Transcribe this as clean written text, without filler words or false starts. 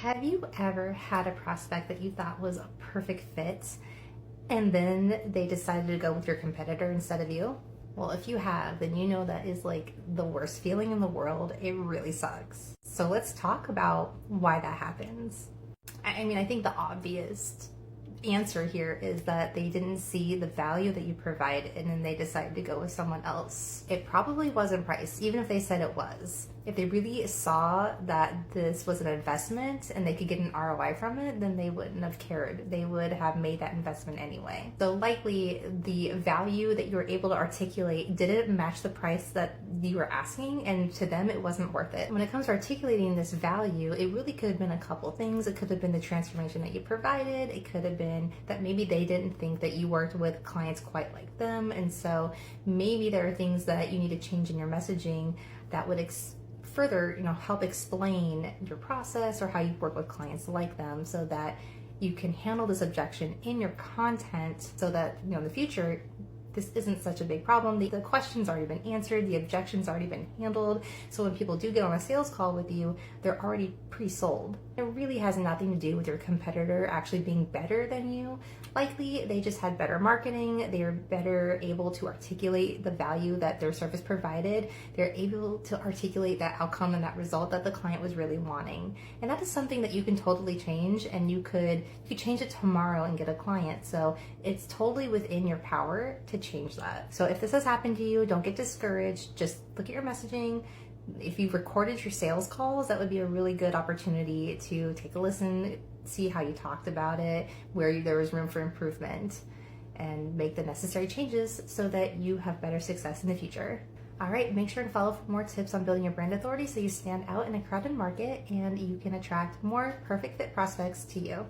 Have you ever had a prospect that you thought was a perfect fit and then they decided to go with your competitor instead of you? Well, if you have, then you know that is like the worst feeling in the world. It really sucks. So let's talk about why that happens. I think the obvious answer here is that they didn't see the value that you provide and then they decided to go with someone else. It probably wasn't price, even if they said it was. If they really saw that this was an investment and they could get an ROI from it, then they wouldn't have cared. They would have made that investment anyway. So likely the value that you were able to articulate didn't match the price that you were asking, and to them it wasn't worth it. When it comes to articulating this value, it really could have been a couple things. It could have been the transformation that you provided. It could have been that maybe they didn't think that you worked with clients quite like them, and so maybe there are things that you need to change in your messaging that would further help explain your process or how you work with clients like them, so that you can handle this objection in your content, so that in the future this isn't such a big problem. The question's already been answered, the objection's already been handled, so when people do get on a sales call with you, they're already pre-sold. It really has nothing to do with your competitor actually being better than you. Likely they just had better marketing, they were better able to articulate the value that their service provided, they're able to articulate that outcome and that result that the client was really wanting. And that is something that you can totally change, and you could change it tomorrow and get a client. So it's totally within your power to change that. So if this has happened to you, don't get discouraged. Just look at your messaging. If you've recorded your sales calls, that would be a really good opportunity to take a listen, see how you talked about it, where there was room for improvement, and make the necessary changes so that you have better success in the future. All right, make sure to follow for more tips on building your brand authority so you stand out in a crowded market and you can attract more perfect fit prospects to you.